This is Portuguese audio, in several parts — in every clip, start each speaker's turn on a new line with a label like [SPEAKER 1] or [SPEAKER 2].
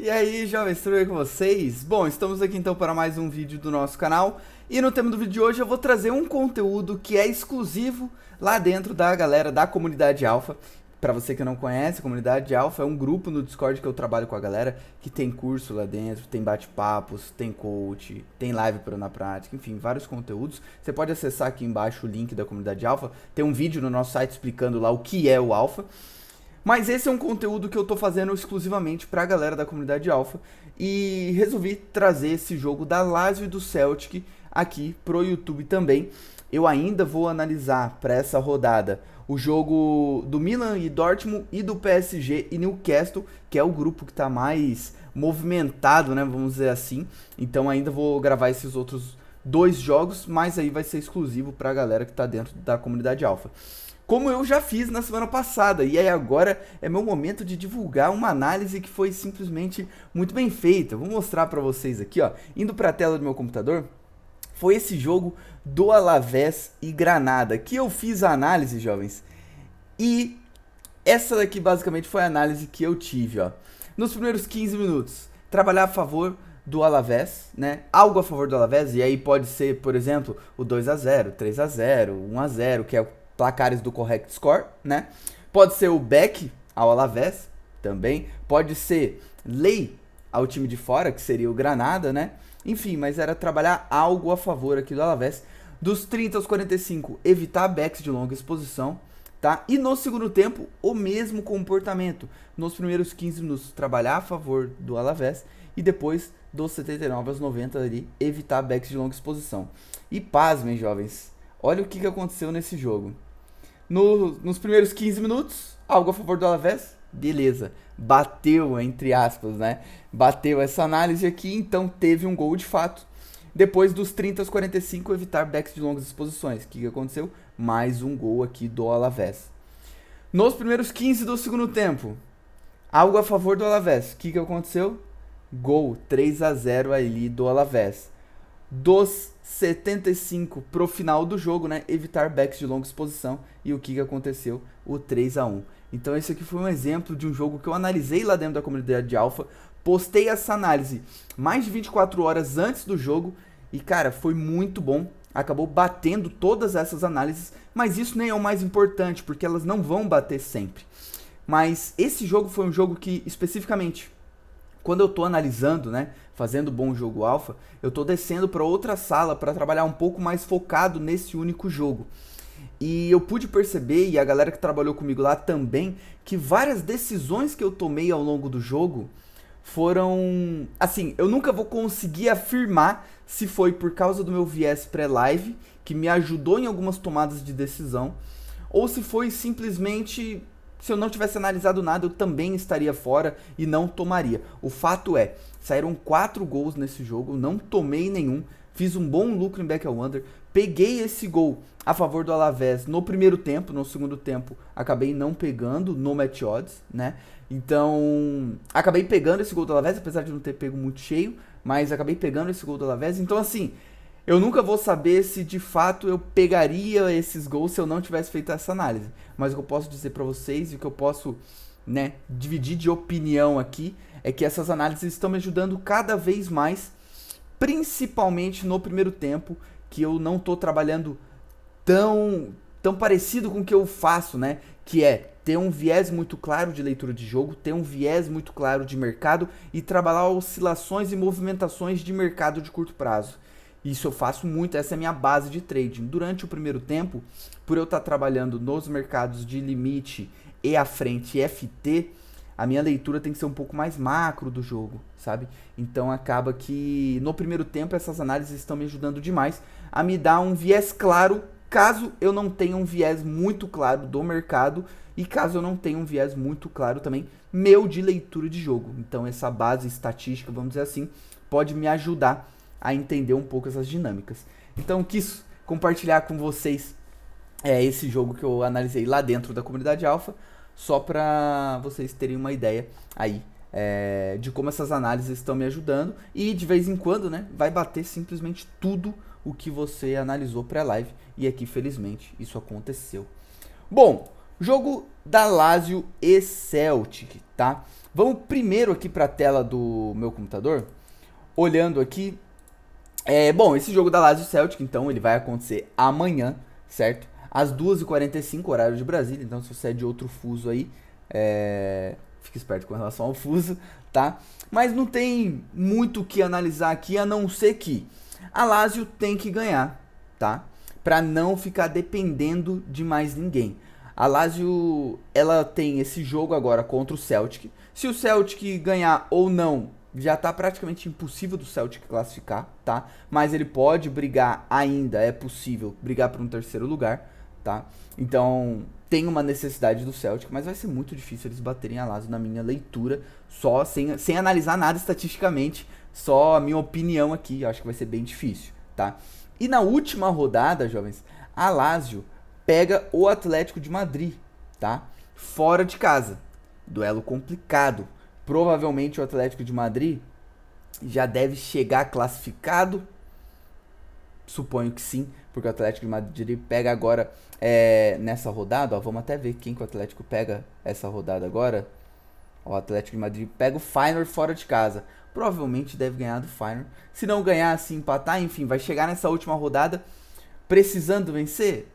[SPEAKER 1] E aí, jovens, tudo bem com vocês? Bom, estamos aqui então para mais um vídeo do nosso canal. E no tema do vídeo de hoje eu vou trazer um conteúdo que é exclusivo lá dentro da galera da comunidade Alpha. Para você que não conhece, a comunidade Alpha é um grupo no Discord que eu trabalho com a galera, que tem curso lá dentro, tem bate-papos, tem coach, tem live para na prática, enfim, vários conteúdos. Você pode acessar aqui embaixo o link da comunidade Alpha, tem um vídeo no nosso site explicando lá o que é o Alpha. Mas esse é um conteúdo que eu tô fazendo exclusivamente pra galera da comunidade Alpha e resolvi trazer esse jogo da Lazio e do Celtic aqui pro YouTube também. Eu ainda vou analisar para essa rodada o jogo do Milan e Dortmund e do PSG e Newcastle, que é o grupo que tá mais movimentado, né, vamos dizer assim. Então ainda vou gravar esses outros dois jogos, mas aí vai ser exclusivo pra galera que tá dentro da comunidade Alpha. Como eu já fiz na semana passada, e aí agora é meu momento de divulgar uma análise que foi simplesmente muito bem feita. Vou mostrar pra vocês aqui, ó, indo pra tela do meu computador, foi esse jogo do Alavés e Granada, que eu fiz a análise, jovens, e essa daqui basicamente foi a análise que eu tive, ó. Nos primeiros 15 minutos, trabalhar a favor do Alavés, né? Algo a favor do Alavés, e aí pode ser, por exemplo, o 2-0, 3-0, 1-0, que é o placares do correct score, né? Pode ser o back ao Alavés também, pode ser lei ao time de fora, que seria o Granada, né? Enfim, mas era trabalhar algo a favor aqui do Alavés. Dos 30 aos 45, evitar backs de longa exposição, tá? E no segundo tempo, o mesmo comportamento. Nos primeiros 15 minutos, trabalhar a favor do Alavés e depois dos 79 aos 90 ali, evitar backs de longa exposição. E pasmem, jovens, olha o que aconteceu nesse jogo. Nos primeiros 15 minutos, algo a favor do Alavés, beleza, bateu, entre aspas, né? Bateu essa análise aqui, então teve um gol de fato. Depois dos 30 aos 45, evitar backs de longas exposições. O que aconteceu? Mais um gol aqui do Alavés. Nos primeiros 15 do segundo tempo, algo a favor do Alavés. O que aconteceu? Gol 3-0 ali do Alavés. Dos 75 pro final do jogo, né? Evitar backs de longa exposição. E o que aconteceu? O 3-1. Então esse aqui foi um exemplo de um jogo que eu analisei lá dentro da comunidade de Alpha. Postei essa análise mais de 24 horas antes do jogo. E cara, foi muito bom. Acabou batendo todas essas análises. Mas isso nem é o mais importante, porque elas não vão bater sempre. Mas esse jogo foi um jogo que, especificamente, quando eu tô analisando, né, fazendo bom jogo alfa, eu tô descendo para outra sala para trabalhar um pouco mais focado nesse único jogo. E eu pude perceber, e a galera que trabalhou comigo lá também, que várias decisões que eu tomei ao longo do jogo foram... Assim, eu nunca vou conseguir afirmar se foi por causa do meu viés pré-live, que me ajudou em algumas tomadas de decisão, ou se foi simplesmente... Se eu não tivesse analisado nada, eu também estaria fora e não tomaria. O fato é, saíram 4 gols nesse jogo, não tomei nenhum, fiz um bom lucro em back ao under, peguei esse gol a favor do Alavés no primeiro tempo, no segundo tempo acabei não pegando no match odds, né? Então, acabei pegando esse gol do Alavés, apesar de não ter pego muito cheio, mas acabei pegando esse gol do Alavés. Então, assim, eu nunca vou saber se de fato eu pegaria esses gols se eu não tivesse feito essa análise. Mas o que eu posso dizer pra vocês e o que eu posso, né, dividir de opinião aqui é que essas análises estão me ajudando cada vez mais, principalmente no primeiro tempo, que eu não tô trabalhando tão parecido com o que eu faço, né? Que é ter um viés muito claro de leitura de jogo, ter um viés muito claro de mercado e trabalhar oscilações e movimentações de mercado de curto prazo. Isso eu faço muito, essa é a minha base de trading. Durante o primeiro tempo, por eu estar trabalhando nos mercados de limite e à frente FT, a minha leitura tem que ser um pouco mais macro do jogo, sabe? Então acaba que no primeiro tempo essas análises estão me ajudando demais a me dar um viés claro, caso eu não tenha um viés muito claro do mercado e caso eu não tenha um viés muito claro também meu de leitura de jogo. Então essa base estatística, vamos dizer assim, pode me ajudar a entender um pouco essas dinâmicas. Então quis compartilhar com vocês esse jogo que eu analisei lá dentro da comunidade Alpha, só para vocês terem uma ideia aí de como essas análises estão me ajudando. E de vez em quando, né, vai bater simplesmente tudo o que você analisou pré-live. E aqui, felizmente, isso aconteceu. Bom, Jogo da Lazio e Celtic, tá? Vamos primeiro aqui para a tela do meu computador, olhando aqui. Bom, esse jogo da Lazio e Celtic, então, ele vai acontecer amanhã, certo? Às 2h45, horário de Brasília. Então, se você é de outro fuso aí, fique esperto com relação ao fuso, tá? Mas não tem muito o que analisar aqui, a não ser que a Lazio tem que ganhar, tá? Para não ficar dependendo de mais ninguém. A Lazio, ela tem esse jogo agora contra o Celtic. Se o Celtic ganhar ou não, já tá praticamente impossível do Celtic classificar, tá? Mas ele pode brigar ainda, é possível brigar por um terceiro lugar, tá? Então, tem uma necessidade do Celtic, mas vai ser muito difícil eles baterem a Lazio na minha leitura, só sem analisar nada estatisticamente, só a minha opinião aqui, acho que vai ser bem difícil, tá? E na última rodada, jovens, a Lazio pega o Atlético de Madrid, tá? Fora de casa. Duelo complicado. Provavelmente o Atlético de Madrid já deve chegar classificado. Suponho que sim, porque o Atlético de Madrid pega agora nessa rodada. Ó, vamos até ver quem que o Atlético pega essa rodada agora. O Atlético de Madrid pega o Feyenoord fora de casa. Provavelmente deve ganhar do Feyenoord. Se não ganhar, se empatar, enfim, vai chegar nessa última rodada precisando vencer?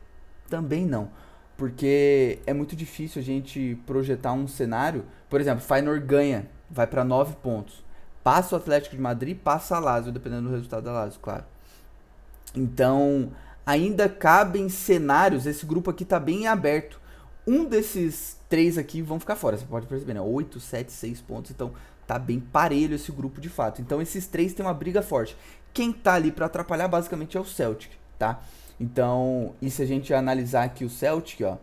[SPEAKER 1] Também não, porque é muito difícil a gente projetar um cenário. Por exemplo, Feyenoord ganha, vai para 9 pontos. Passa o Atlético de Madrid, passa a Lazio, dependendo do resultado da Lazio, claro. Então, ainda cabem cenários, esse grupo aqui tá bem aberto. Um desses três aqui vão ficar fora, você pode perceber, né? 8, 7, 6 pontos, então tá bem parelho esse grupo de fato. Então esses três tem uma briga forte. Quem tá ali para atrapalhar basicamente é o Celtic, tá? Então, e se a gente analisar aqui o Celtic, ó,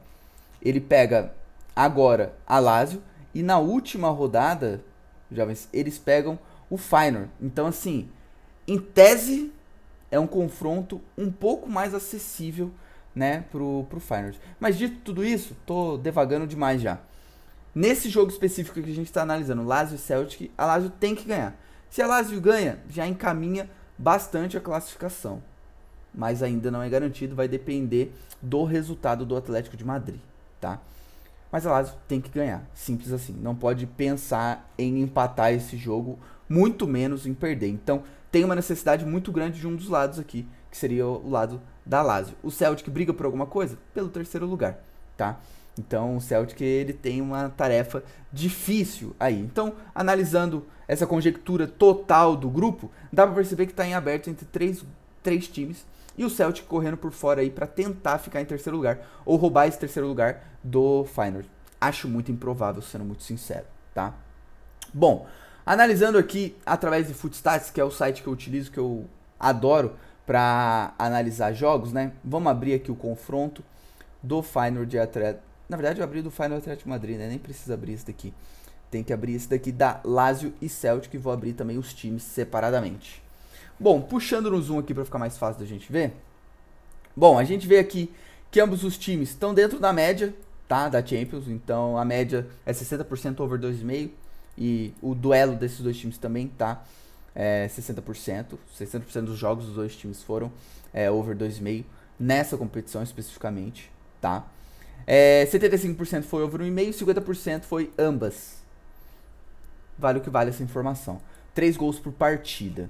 [SPEAKER 1] ele pega agora a Lazio e na última rodada, jovens, eles pegam o Feyenoord. Então, assim, em tese é um confronto um pouco mais acessível, né, pro Feyenoord. Mas dito tudo isso, tô devagando demais já. Nesse jogo específico que a gente está analisando, Lazio e Celtic, a Lazio tem que ganhar. Se a Lazio ganha, já encaminha bastante a classificação. Mas ainda não é garantido, vai depender do resultado do Atlético de Madrid, tá? Mas a Lazio tem que ganhar, simples assim. Não pode pensar em empatar esse jogo, muito menos em perder. Então, tem uma necessidade muito grande de um dos lados aqui, que seria o lado da Lazio. O Celtic briga por alguma coisa? Pelo terceiro lugar, tá? Então, o Celtic, ele tem uma tarefa difícil aí. Então, analisando essa conjectura total do grupo, dá pra perceber que tá em aberto entre três times. E o Celtic correndo por fora aí para tentar ficar em terceiro lugar ou roubar esse terceiro lugar do Feyenoord. Acho muito improvável, sendo muito sincero, tá? Bom, analisando aqui através de Footstats, que é o site que eu utilizo, que eu adoro para analisar jogos, né? Vamos abrir aqui o confronto do Feyenoord e Atlético. Na verdade, eu abri do Feyenoord e Atlético de Madrid, né? Nem precisa abrir esse daqui. Tem que abrir esse daqui da Lazio e Celtic, e vou abrir também os times separadamente. Bom, puxando no zoom aqui para ficar mais fácil da gente ver. Bom, a gente vê aqui que ambos os times estão dentro da média, tá, da Champions. Então a média é 60% over 2,5 e o duelo desses dois times também tá 60%. 60% dos jogos dos dois times foram over 2,5 nessa competição especificamente, tá? 75% foi over 1,5, 50% foi ambas. Vale o que vale essa informação. 3 gols por partida.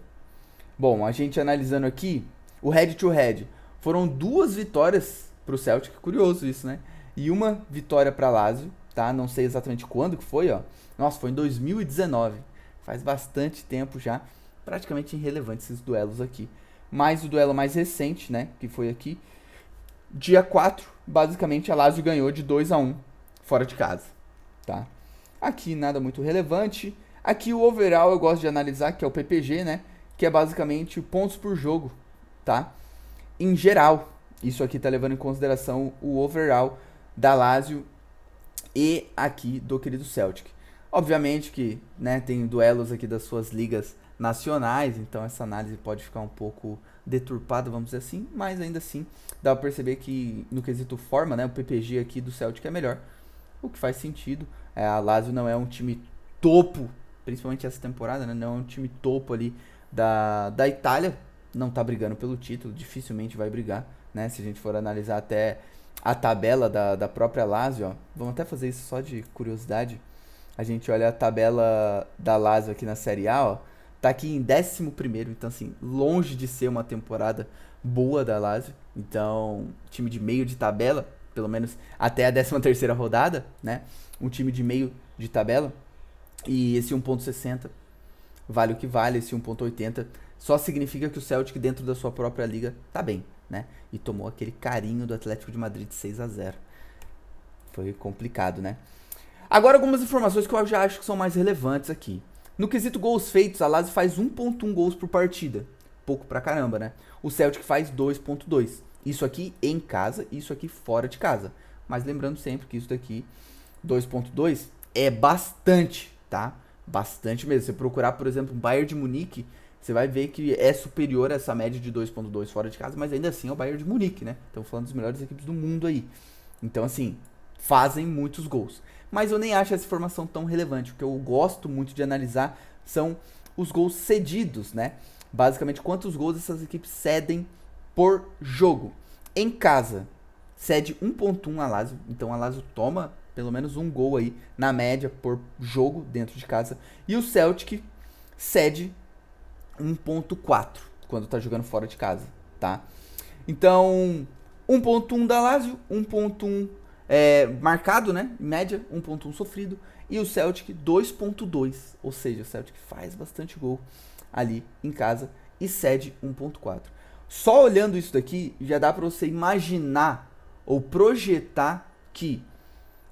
[SPEAKER 1] Bom, a gente analisando aqui, o head to head, foram 2 vitórias pro Celtic, curioso isso, né? E uma vitória pra Lazio, tá? Não sei exatamente quando que foi, ó. Nossa, foi em 2019. Faz bastante tempo já, praticamente irrelevante esses duelos aqui. Mas o duelo mais recente, né, que foi aqui, dia 4, basicamente a Lazio ganhou de 2-1 fora de casa, tá? Aqui nada muito relevante. Aqui o overall eu gosto de analisar, que é o PPG, né? Que é basicamente pontos por jogo, tá? Em geral, isso aqui tá levando em consideração o overall da Lazio e aqui do querido Celtic. Obviamente que, né, tem duelos aqui das suas ligas nacionais, então essa análise pode ficar um pouco deturpada, vamos dizer assim, mas ainda assim dá pra perceber que no quesito forma, né, o PPG aqui do Celtic é melhor, o que faz sentido. A Lazio não é um time topo, principalmente essa temporada, né, não é um time topo ali da Itália, não tá brigando pelo título, dificilmente vai brigar, né? Se a gente for analisar até a tabela da própria Lazio, ó, vamos até fazer isso só de curiosidade. A gente olha a tabela da Lazio aqui na Série A, ó, tá aqui em 11º, então assim, longe de ser uma temporada boa da Lazio. Então, time de meio de tabela, pelo menos até a 13ª rodada, né? Um time de meio de tabela. E esse 1.60 vale o que vale, esse 1.80 só significa que o Celtic dentro da sua própria liga tá bem, né? E tomou aquele carinho do Atlético de Madrid de 6-0. Foi complicado, né? Agora algumas informações que eu já acho que são mais relevantes aqui. No quesito gols feitos, a Lazio faz 1.1 gols por partida. Pouco pra caramba, né? O Celtic faz 2.2. Isso aqui em casa, isso aqui fora de casa. Mas lembrando sempre que isso daqui, 2.2, é bastante, tá? Bastante mesmo. Se você procurar, por exemplo, o Bayern de Munique, você vai ver que é superior a essa média de 2.2 fora de casa, mas ainda assim é o Bayern de Munique, né? Estamos falando das melhores equipes do mundo aí. Então, assim, fazem muitos gols. Mas eu nem acho essa informação tão relevante. O que eu gosto muito de analisar são os gols cedidos, né? Basicamente, quantos gols essas equipes cedem por jogo. Em casa, cede 1.1 a Lazio. Então, a Lazio toma pelo menos um gol aí, na média, por jogo dentro de casa. E o Celtic cede 1.4 quando tá jogando fora de casa, tá? Então, 1.1 da Lazio, 1.1 marcado, né? Em média, 1.1 sofrido. E o Celtic 2.2, ou seja, o Celtic faz bastante gol ali em casa e cede 1.4. Só olhando isso daqui, já dá para você imaginar ou projetar que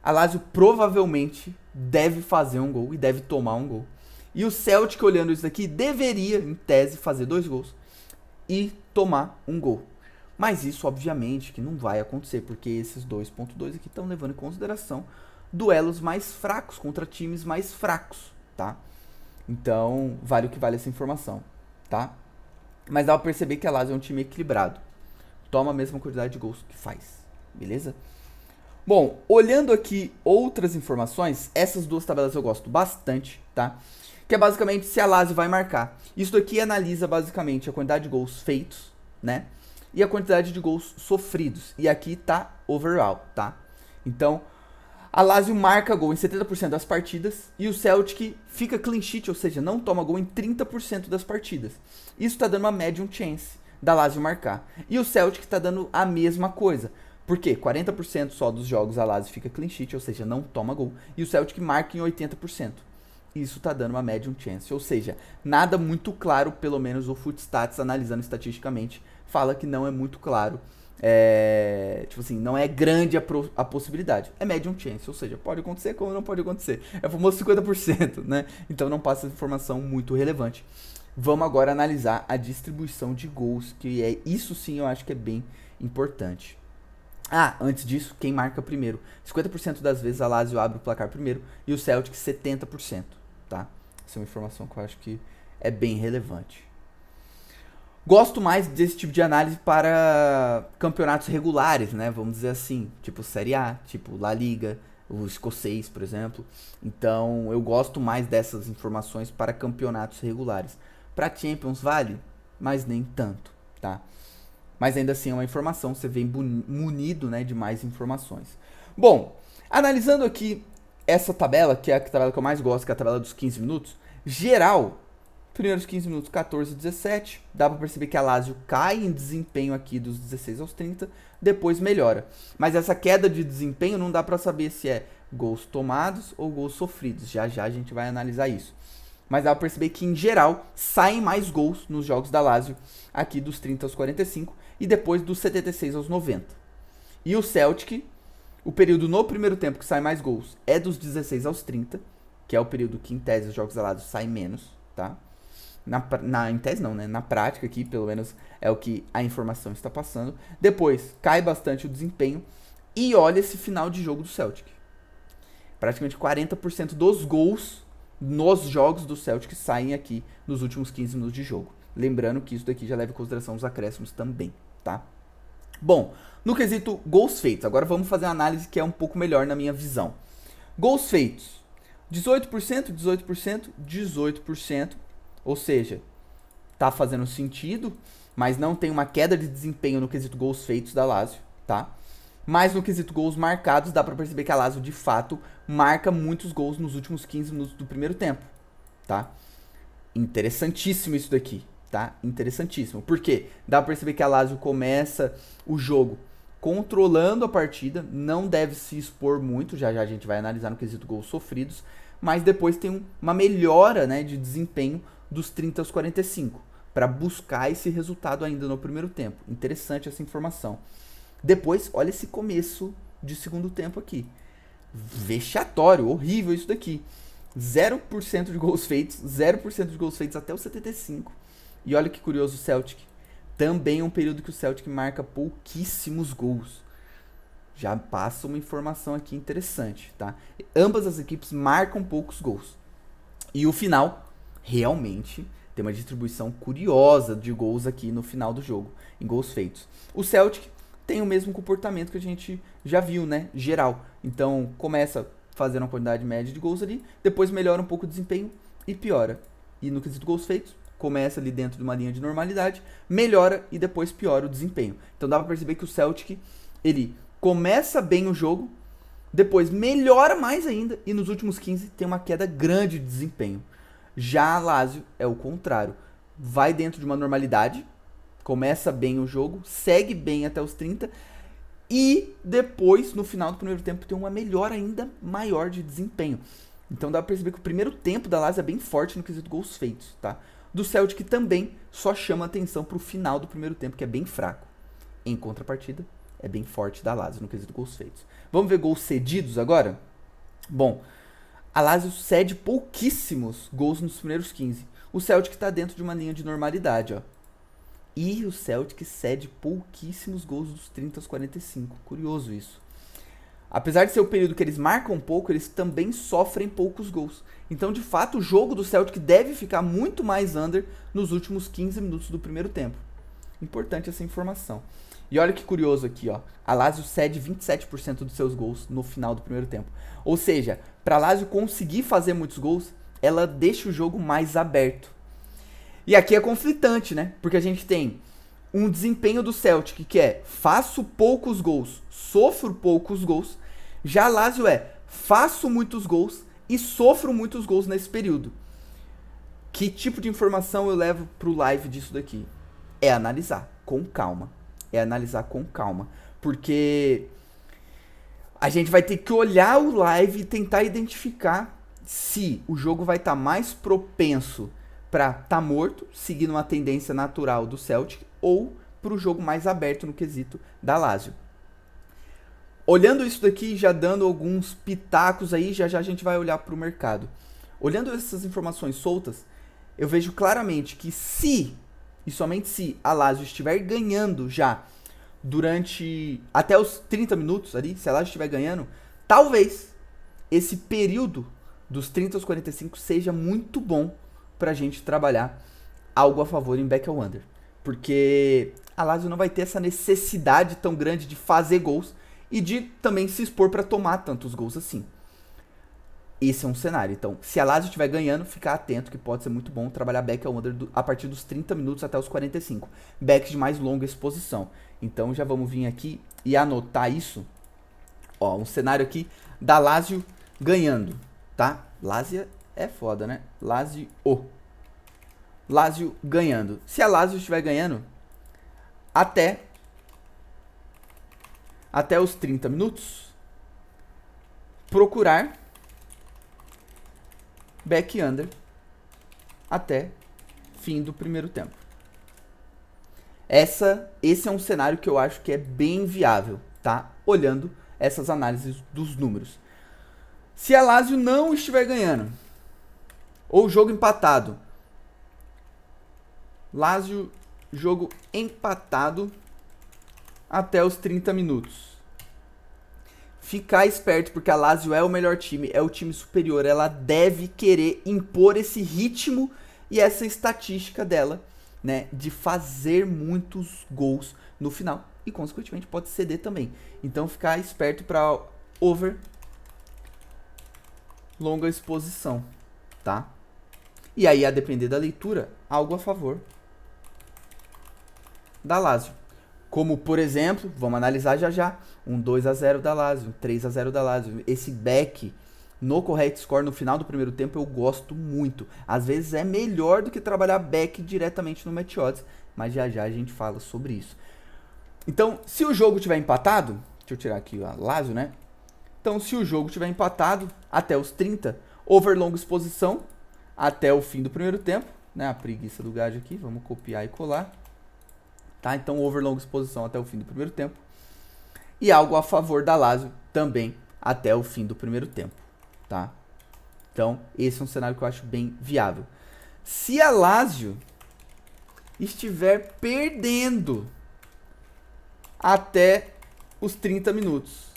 [SPEAKER 1] a Lazio provavelmente deve fazer um gol e deve tomar um gol. E o Celtic, olhando isso daqui, deveria, em tese, fazer 2 gols e tomar um gol. Mas isso, obviamente, que não vai acontecer, porque esses 2.2 aqui estão levando em consideração duelos mais fracos contra times mais fracos, tá? Então, vale o que vale essa informação, tá? Mas dá pra perceber que a Lazio é um time equilibrado. Toma a mesma quantidade de gols que faz, beleza? Bom, olhando aqui outras informações, essas duas tabelas eu gosto bastante, tá? Que é basicamente se a Lazio vai marcar. Isso daqui analisa basicamente a quantidade de gols feitos, né? E a quantidade de gols sofridos. E aqui tá overall, tá? Então, a Lazio marca gol em 70% das partidas e o Celtic fica clean sheet, ou seja, não toma gol em 30% das partidas. Isso tá dando uma medium chance da Lazio marcar. E o Celtic tá dando a mesma coisa. Por quê? 40% só dos jogos a Lazio fica clean sheet, ou seja, não toma gol. E o Celtic marca em 80%. Isso tá dando uma medium chance. Ou seja, nada muito claro, pelo menos o Footstats, analisando estatisticamente, fala que não é muito claro. Tipo assim, não é grande a possibilidade. É medium chance, ou seja, pode acontecer como não pode acontecer. É o famoso 50%, né? Então não passa informação muito relevante. Vamos agora analisar a distribuição de gols, que é isso sim eu acho que é bem importante. Ah, antes disso, quem marca primeiro? 50% das vezes a Lazio abre o placar primeiro e o Celtic 70%, tá? Essa é uma informação que eu acho que é bem relevante. Gosto mais desse tipo de análise para campeonatos regulares, né? Vamos dizer assim, tipo Série A, tipo La Liga, o escocês, por exemplo. Então, eu gosto mais dessas informações para campeonatos regulares. Para Champions vale, mas nem tanto, tá? Mas ainda assim é uma informação, você vem munido, né, de mais informações. Bom, analisando aqui essa tabela, que é a tabela que eu mais gosto, que é a tabela dos 15 minutos, geral, primeiros 15 minutos 14 e 17, dá pra perceber que a Lazio cai em desempenho aqui dos 16 aos 30, depois melhora. Mas essa queda de desempenho não dá pra saber se é gols tomados ou gols sofridos, já já a gente vai analisar isso. Mas dá pra perceber que, em geral, saem mais gols nos jogos da Lazio, aqui dos 30 aos 45, e depois dos 76 aos 90. E o Celtic, o período no primeiro tempo que sai mais gols é dos 16 aos 30, que é o período que, em tese, os jogos da Lazio saem menos, tá? Em tese não, né? Na prática aqui, pelo menos, é o que a informação está passando. Depois, cai bastante o desempenho, e olha esse final de jogo do Celtic. Praticamente 40% dos gols nos jogos do Celtic saem aqui nos últimos 15 minutos de jogo. Lembrando que isso daqui já leva em consideração os acréscimos também, tá? Bom, no quesito gols feitos, agora vamos fazer uma análise que é um pouco melhor na minha visão. Gols feitos, 18%, 18%, 18%, ou seja, tá fazendo sentido, mas não tem uma queda de desempenho no quesito gols feitos da Lazio, tá? Mas no quesito gols marcados, dá pra perceber que a Lazio, de fato, marca muitos gols nos últimos 15 minutos do primeiro tempo, tá? Interessantíssimo isso daqui, tá? Interessantíssimo. Por quê? Dá pra perceber que a Lazio começa o jogo controlando a partida, não deve se expor muito, já já a gente vai analisar no quesito gols sofridos, mas depois tem uma melhora, né, de desempenho dos 30 aos 45, para buscar esse resultado ainda no primeiro tempo. Interessante essa informação. Depois, olha esse começo de segundo tempo aqui. Vexatório, horrível isso daqui. 0% de gols feitos, 0% de gols feitos até os 75. E olha que curioso o Celtic. Também é um período que o Celtic marca pouquíssimos gols. Já passa uma informação aqui interessante, tá? Ambas as equipes marcam poucos gols. E o final, realmente, tem uma distribuição curiosa de gols aqui no final do jogo, em gols feitos. O Celtic tem o mesmo comportamento que a gente já viu, né? Geral. Então, começa fazendo uma quantidade média de gols ali, depois melhora um pouco o desempenho e piora. E no quesito gols feitos, começa ali dentro de uma linha de normalidade, melhora e depois piora o desempenho. Então dá pra perceber que o Celtic, ele começa bem o jogo, depois melhora mais ainda e nos últimos 15 tem uma queda grande de desempenho. Já a Lazio é o contrário. Vai dentro de uma normalidade, começa bem o jogo, segue bem até os 30 e depois, no final do primeiro tempo, tem uma melhora ainda maior de desempenho. Então dá pra perceber que o primeiro tempo da Lazio é bem forte no quesito gols feitos, tá? Do Celtic também só chama atenção pro final do primeiro tempo, que é bem fraco. Em contrapartida, é bem forte da Lazio no quesito gols feitos. Vamos ver gols cedidos agora? Bom, a Lazio cede pouquíssimos gols nos primeiros 15. O Celtic tá dentro de uma linha de normalidade, ó. E o Celtic cede pouquíssimos gols dos 30 aos 45. Curioso isso. Apesar de ser o período que eles marcam pouco, eles também sofrem poucos gols. Então, de fato, o jogo do Celtic deve ficar muito mais under nos últimos 15 minutos do primeiro tempo. Importante essa informação. E olha que curioso aqui, ó. A Lazio cede 27% dos seus gols no final do primeiro tempo. Ou seja, para a Lazio conseguir fazer muitos gols, ela deixa o jogo mais aberto. E aqui é conflitante, né? Porque a gente tem um desempenho do Celtic que é faço poucos gols, sofro poucos gols. Já a Lazio é faço muitos gols e sofro muitos gols nesse período. Que tipo de informação eu levo pro live disso daqui? É analisar com calma. É analisar com calma. Porque a gente vai ter que olhar o live e tentar identificar se o jogo vai estar mais propenso para estar morto, seguindo uma tendência natural do Celtic, ou para o jogo mais aberto no quesito da Lazio. Olhando isso daqui, já dando alguns pitacos aí, já já a gente vai olhar para o mercado. Olhando essas informações soltas, eu vejo claramente que se, e somente se, a Lazio estiver ganhando já durante até os 30 minutos ali, se a Lazio estiver ganhando, talvez esse período dos 30 aos 45 seja muito bom pra gente trabalhar algo a favor em back ao under. Porque a Lazio não vai ter essa necessidade tão grande de fazer gols e de também se expor para tomar tantos gols assim. Esse é um cenário. Então, se a Lazio estiver ganhando, ficar atento que pode ser muito bom trabalhar back ao under a partir dos 30 minutos até os 45. Backs de mais longa exposição. Então, já vamos vir aqui e anotar isso. Ó, um cenário aqui da Lazio ganhando, tá? Lazio é foda, né? Lazio ganhando. Se a Lazio estiver ganhando até os 30 minutos, procurar back under até fim do primeiro tempo. Esse é um cenário que eu acho que é bem viável, tá? Olhando essas análises dos números. Se a Lazio não estiver ganhando, ou jogo empatado, Lazio, jogo empatado até os 30 minutos. Ficar esperto, porque a Lazio é o melhor time, é o time superior. Ela deve querer impor esse ritmo e essa estatística dela, né, de fazer muitos gols no final. E, consequentemente, pode ceder também. Então, ficar esperto para over longa exposição, tá? E aí, a depender da leitura, algo a favor da Lazio. Como, por exemplo, vamos analisar já já, um 2-0 da Lazio, um 3-0 da Lazio. Esse back no correct score no final do primeiro tempo eu gosto muito. Às vezes é melhor do que trabalhar back diretamente no match odds, mas já já a gente fala sobre isso. Então, se o jogo tiver empatado, deixa eu tirar aqui a Lazio, né? Então, se o jogo tiver empatado até os 30, over longa exposição até o fim do primeiro tempo, né? A preguiça do gajo aqui, vamos copiar e colar. Tá? Então, over longa exposição até o fim do primeiro tempo. E algo a favor da Lazio também até o fim do primeiro tempo. Tá? Então, esse é um cenário que eu acho bem viável. Se a Lazio estiver perdendo até os 30 minutos,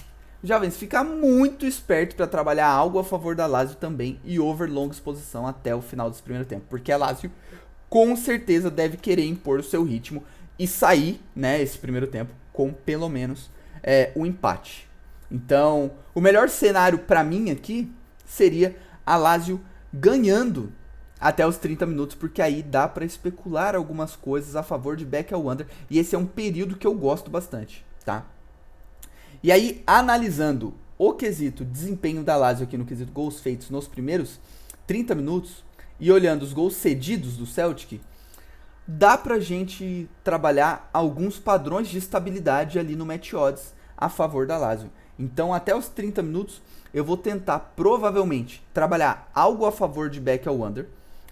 [SPEAKER 1] jovens, fica muito esperto para trabalhar algo a favor da Lazio também e over longa exposição até o final desse primeiro tempo. Porque a Lazio com certeza deve querer impor o seu ritmo e sair, né, esse primeiro tempo com pelo menos um empate. Então, o melhor cenário para mim aqui seria a Lazio ganhando até os 30 minutos, porque aí dá para especular algumas coisas a favor de back ao under, e esse é um período que eu gosto bastante, tá? E aí, analisando o quesito desempenho da Lazio aqui no quesito gols feitos nos primeiros 30 minutos, e olhando os gols cedidos do Celtic, dá pra gente trabalhar alguns padrões de estabilidade ali no match odds a favor da Lazio. Então, até os 30 minutos, eu vou tentar, provavelmente, trabalhar algo a favor de back ao under,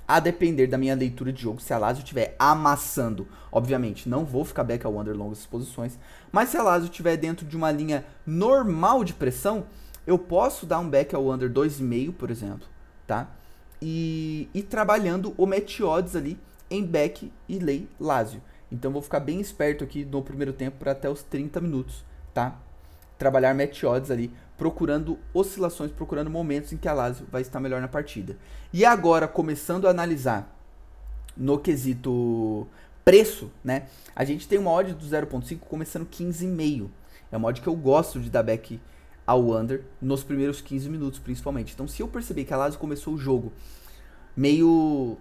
[SPEAKER 1] a depender da minha leitura de jogo. Se a Lazio estiver amassando, obviamente, não vou ficar back ao under longas exposições, mas se a Lazio estiver dentro de uma linha normal de pressão, eu posso dar um back ao under 2,5, por exemplo, tá? E trabalhando o match odds ali em back e lay Lazio. Então vou ficar bem esperto aqui no primeiro tempo para até os 30 minutos, tá? Trabalhar match odds ali, procurando oscilações, procurando momentos em que a Lazio vai estar melhor na partida. E agora, começando a analisar no quesito preço, né? A gente tem uma odd do 0.5 começando 15,5. É uma odd que eu gosto de dar back ao under nos primeiros 15 minutos, principalmente. Então, se eu perceber que a Lazio começou o jogo meio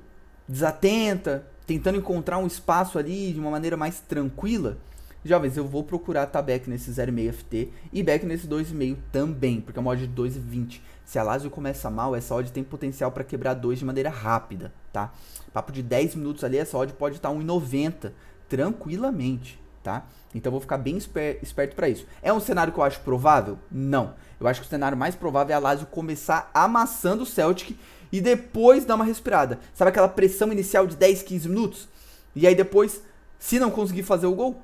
[SPEAKER 1] desatenta, tentando encontrar um espaço ali de uma maneira mais tranquila, jovens, eu vou procurar tá back nesse 0,5 FT e back nesse 2,5 também, porque é uma odd de 2,20. Se a Lazio começa mal, essa odd tem potencial para quebrar 2 de maneira rápida, tá? Papo de 10 minutos ali, essa odd pode estar 1,90 tranquilamente, tá? Então eu vou ficar bem esperto para isso. É um cenário que eu acho provável? Não. Eu acho que o cenário mais provável é a Lazio começar amassando o Celtic e depois dar uma respirada. Sabe aquela pressão inicial de 10, 15 minutos? E aí depois, se não conseguir fazer o gol,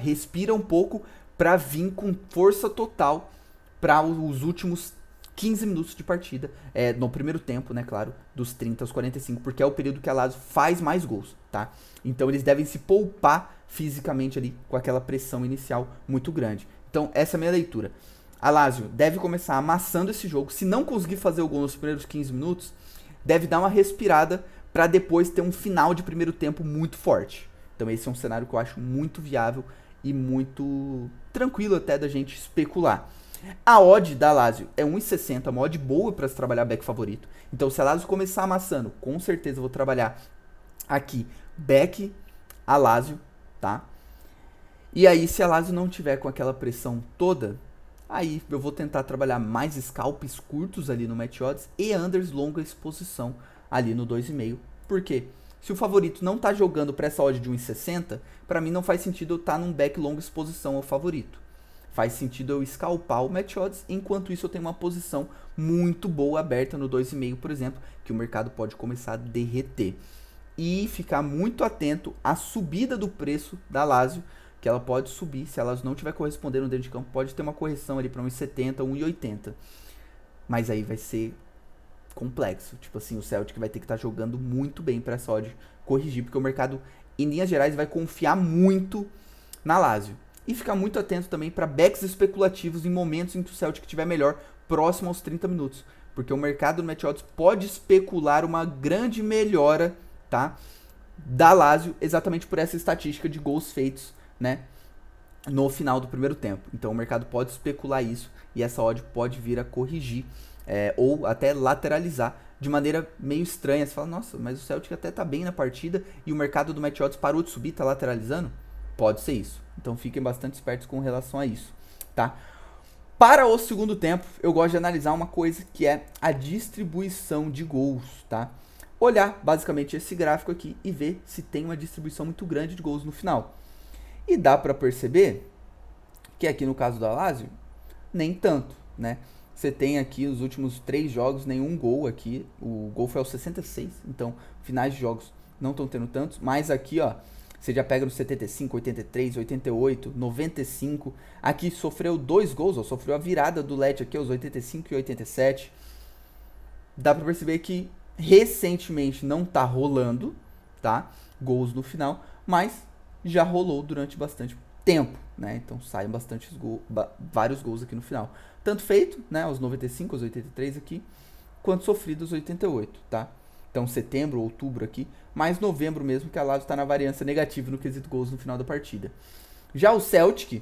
[SPEAKER 1] respira um pouco para vir com força total para os últimos 15 minutos de partida, no primeiro tempo, né, claro, dos 30 aos 45, porque é o período que a Lazio faz mais gols, tá? Então eles devem se poupar fisicamente ali com aquela pressão inicial muito grande. Então essa é a minha leitura. A Lazio deve começar amassando esse jogo. Se não conseguir fazer o gol nos primeiros 15 minutos, deve dar uma respirada para depois ter um final de primeiro tempo muito forte. Então esse é um cenário que eu acho muito viável e muito tranquilo até da gente especular. A odd da Lazio é 1,60, uma odd boa para se trabalhar back favorito. Então se a Lazio começar amassando, com certeza eu vou trabalhar aqui back a Lazio, tá? E aí se a Lazio não tiver com aquela pressão toda, aí eu vou tentar trabalhar mais scalps curtos ali no match odds e unders longa exposição ali no 2,5. Por quê? Se o favorito não tá jogando para essa odd de 1,60, para mim não faz sentido eu estar num back longa exposição ao favorito. Faz sentido eu scalpar o match odds, enquanto isso eu tenho uma posição muito boa aberta no 2,5, por exemplo, que o mercado pode começar a derreter. E ficar muito atento à subida do preço da Lazio, que ela pode subir, se a Lazio não estiver correspondendo dentro de campo, pode ter uma correção ali para 1,70, 1,80. Mas aí vai ser complexo. Tipo assim, o Celtic vai ter que estar jogando muito bem para essa odd corrigir, porque o mercado, em linhas gerais, vai confiar muito na Lazio. E ficar muito atento também para backs especulativos em momentos em que o Celtic estiver melhor, próximo aos 30 minutos. Porque o mercado no match odds pode especular uma grande melhora, tá, da Lazio, exatamente por essa estatística de gols feitos, né, no final do primeiro tempo. Então o mercado pode especular isso e essa odd pode vir a corrigir ou até lateralizar de maneira meio estranha. Você fala, nossa, mas o Celtic até tá bem na partida e o mercado do match odds parou de subir, tá lateralizando. Pode ser isso. Então fiquem bastante espertos com relação a isso, tá? Para o segundo tempo, eu gosto de analisar uma coisa que é a distribuição de gols, tá? Olhar basicamente esse gráfico aqui e ver se tem uma distribuição muito grande de gols no final. E dá para perceber que aqui no caso da Lazio, nem tanto, né? Você tem aqui os últimos 3 jogos, nenhum gol aqui. O gol foi aos 66, então finais de jogos não estão tendo tantos. Mas aqui, ó, você já pega no 75, 83, 88, 95. Aqui sofreu 2 gols, ó, sofreu a virada do Lecce aqui aos 85 e 87. Dá pra perceber que recentemente não tá rolando, tá? Gols no final, mas já rolou durante bastante tempo, né? Então saem vários gols aqui no final. Tanto feito, né, aos 95, aos 83 aqui, quanto sofrido aos 88, tá? Então setembro, outubro aqui, mais novembro mesmo, que a Lazio está na variância negativa no quesito gols no final da partida. Já o Celtic,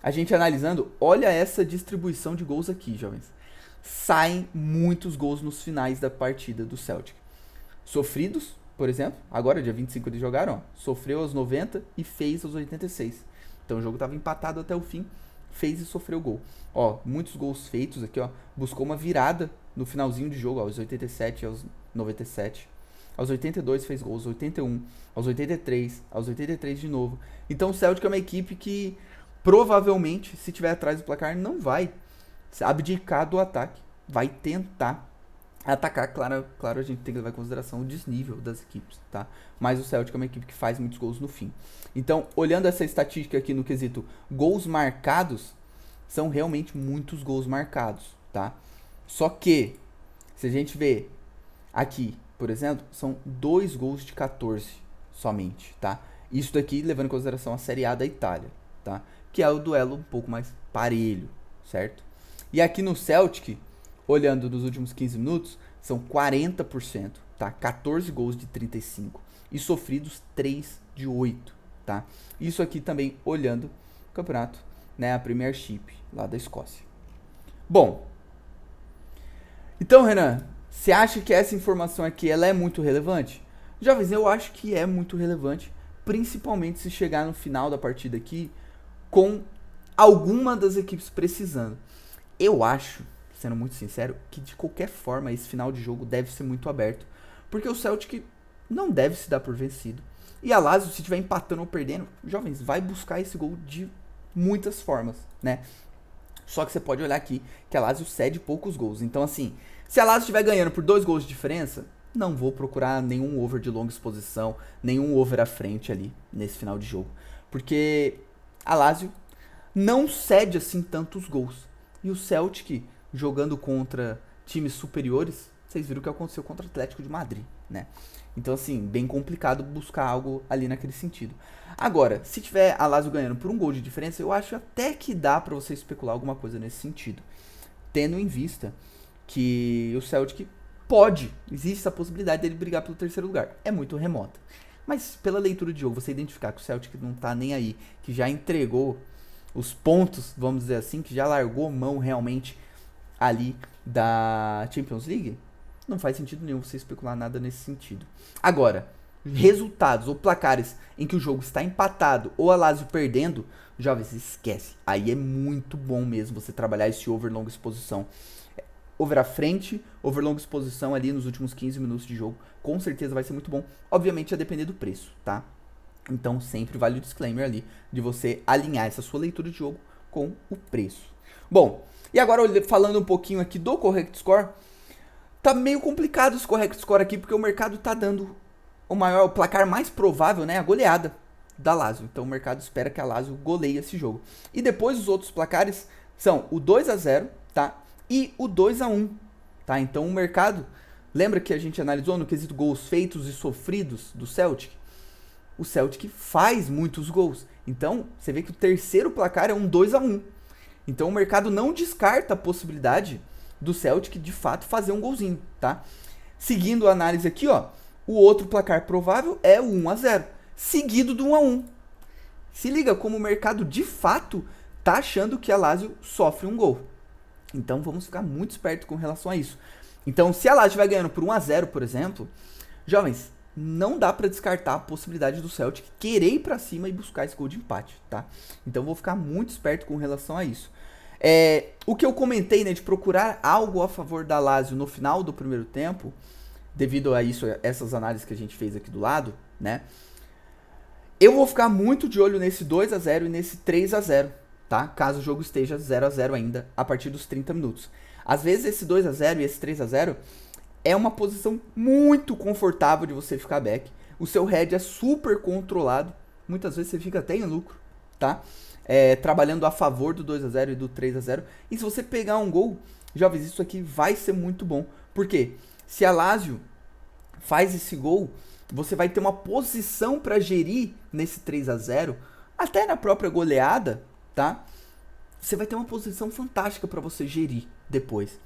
[SPEAKER 1] a gente analisando, olha essa distribuição de gols aqui, jovens. Saem muitos gols nos finais da partida do Celtic. Sofridos, por exemplo, agora dia 25 eles jogaram, ó, sofreu aos 90 e fez aos 86. Então o jogo estava empatado até o fim, fez e sofreu gol. Ó, muitos gols feitos aqui, ó, buscou uma virada no finalzinho de jogo, ó, aos 87 e aos 97. Aos 82 fez gols, aos 81, aos 83, aos 83 de novo. Então o Celtic é uma equipe que provavelmente, se tiver atrás do placar, não vai abdicar do ataque. Vai tentar atacar, claro, a gente tem que levar em consideração o desnível das equipes, tá? Mas o Celtic é uma equipe que faz muitos gols no fim. Então, olhando essa estatística aqui no quesito gols marcados, são realmente muitos gols marcados, tá? Só que, se a gente vê aqui, por exemplo, são 2 gols de 14 somente, tá? Isso daqui levando em consideração a Série A da Itália, tá? Que é o duelo um pouco mais parelho, certo? E aqui no Celtic, olhando nos últimos 15 minutos, são 40%, tá? 14 gols de 35 e sofridos 3 de 8, tá? Isso aqui também olhando o campeonato, né, a Premiership lá da Escócia. Bom, então, Renan, você acha que essa informação aqui ela é muito relevante? Jovens, eu acho que é muito relevante, principalmente se chegar no final da partida aqui com alguma das equipes precisando. Eu acho, sendo muito sincero, que de qualquer forma esse final de jogo deve ser muito aberto, porque o Celtic não deve se dar por vencido. E a Lazio, se estiver empatando ou perdendo, jovens, vai buscar esse gol de muitas formas, né? Só que você pode olhar aqui que a Lazio cede poucos gols. Então, assim, se a Lazio estiver ganhando por 2 gols de diferença, não vou procurar nenhum over de longa exposição, nenhum over à frente ali nesse final de jogo. Porque a Lazio não cede assim tantos gols. E o Celtic, jogando contra times superiores, vocês viram o que aconteceu contra o Atlético de Madrid, né? Então, assim, bem complicado buscar algo ali naquele sentido. Agora, se tiver a Lazio ganhando por 1 gol de diferença, eu acho até que dá pra você especular alguma coisa nesse sentido. Tendo em vista que o Celtic pode, existe essa possibilidade dele brigar pelo 3º lugar. É muito remota. Mas pela leitura de jogo, você identificar que o Celtic não tá nem aí, que já entregou os pontos, vamos dizer assim, que já largou mão realmente ali da Champions League, não faz sentido nenhum você especular nada nesse sentido. Agora, resultados ou placares em que o jogo está empatado ou a Lazio perdendo, jovens, esquece. Aí é muito bom mesmo você trabalhar esse over longa exposição. Over à frente, over longa exposição ali nos últimos 15 minutos de jogo, com certeza vai ser muito bom. Obviamente a depender do preço, tá? Então sempre vale o disclaimer ali de você alinhar essa sua leitura de jogo com o preço. Bom, e agora falando um pouquinho aqui do Correct Score, tá meio complicado esse Correct Score aqui, porque o mercado tá dando o placar mais provável, né, a goleada da Lazio. Então o mercado espera que a Lazio goleie esse jogo. E depois os outros placares são o 2-0, tá? E o 2-1, tá? Então o mercado, lembra que a gente analisou no quesito gols feitos e sofridos do Celtic? O Celtic faz muitos gols. Então você vê que o terceiro placar é um 2-1. Então o mercado não descarta a possibilidade do Celtic de fato fazer um golzinho, tá? Seguindo a análise aqui, ó, o outro placar provável é o 1-0, seguido do 1-1. Se liga como o mercado de fato tá achando que a Lazio sofre um gol. Então vamos ficar muito esperto com relação a isso. Então se a Lazio vai ganhando por 1-0, por exemplo, jovens, não dá pra descartar a possibilidade do Celtic querer ir pra cima e buscar esse gol de empate, tá? Então vou ficar muito esperto com relação a isso. O que eu comentei, né, de procurar algo a favor da Lazio no final do primeiro tempo, devido a isso, essas análises que a gente fez aqui do lado, né? Eu vou ficar muito de olho nesse 2-0 e nesse 3-0, tá? Caso o jogo esteja 0-0 ainda, a partir dos 30 minutos. Às vezes esse 2-0 e esse 3-0 é uma posição muito confortável de você ficar back. O seu head é super controlado, muitas vezes você fica até em lucro, tá? Trabalhando a favor do 2-0 e do 3-0. E se você pegar um gol, jovens, isso aqui vai ser muito bom. Por quê? Se a Lazio faz esse gol, você vai ter uma posição para gerir nesse 3-0, até na própria goleada, tá? Você vai ter uma posição fantástica para você gerir depois.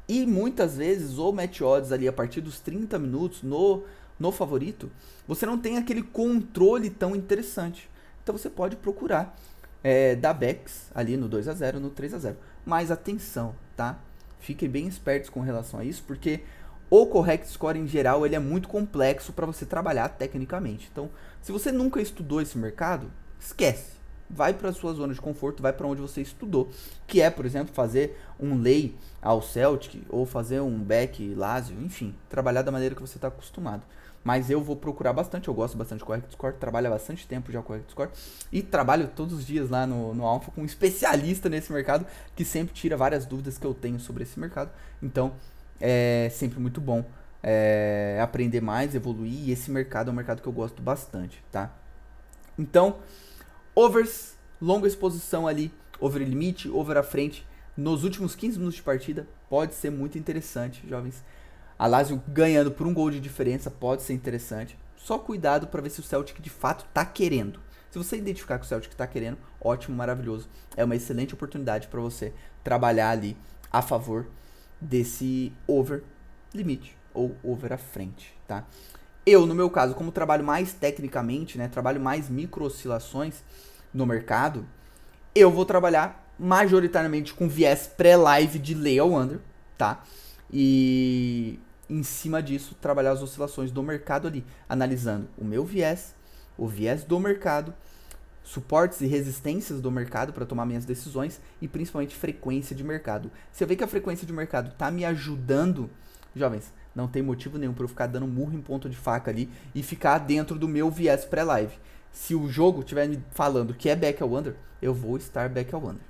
[SPEAKER 1] E muitas vezes o match odds ali a partir dos 30 minutos no favorito, você não tem aquele controle tão interessante. Então você pode procurar dar backs ali no 2-0, no 3-0. Mas atenção, tá? Fiquem bem espertos com relação a isso, porque o correct score em geral ele é muito complexo para você trabalhar tecnicamente. Então, se você nunca estudou esse mercado, esquece. Vai para a sua zona de conforto, vai para onde você estudou, que é, por exemplo, fazer um lay ao Celtic ou fazer um back Lazio, enfim, trabalhar da maneira que você está acostumado. Mas eu vou procurar bastante, eu gosto bastante de correct score, trabalho há bastante tempo já com correct score e trabalho todos os dias lá no Alpha com um especialista nesse mercado que sempre tira várias dúvidas que eu tenho sobre esse mercado. Então, é sempre muito bom aprender mais, evoluir, e esse mercado é um mercado que eu gosto bastante, tá? Então, overs, longa exposição ali, over limite, over à frente, nos últimos 15 minutos de partida, pode ser muito interessante, jovens. A Lazio ganhando por um gol de diferença pode ser interessante. Só cuidado para ver se o Celtic de fato tá querendo. Se você identificar que o Celtic tá querendo, ótimo, maravilhoso. É uma excelente oportunidade para você trabalhar ali a favor desse over limite ou over à frente, tá? Eu, no meu caso, como trabalho mais tecnicamente, né, trabalho mais micro oscilações no mercado, eu vou trabalhar majoritariamente com viés pré-live de lay ao under, tá? E em cima disso, trabalhar as oscilações do mercado ali, analisando o meu viés, o viés do mercado, suportes e resistências do mercado para tomar minhas decisões e principalmente frequência de mercado. Se eu ver que a frequência de mercado tá me ajudando, jovens, não tem motivo nenhum para eu ficar dando murro em ponta de faca ali e ficar dentro do meu viés pré-live. Se o jogo estiver me falando que é back ao under, eu vou estar back ao under.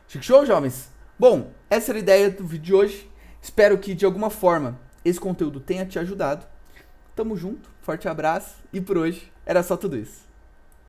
[SPEAKER 1] Chique show, jovens? Bom, essa era a ideia do vídeo de hoje. Espero que de alguma forma esse conteúdo tenha te ajudado. Tamo junto, forte abraço e por hoje era só tudo isso.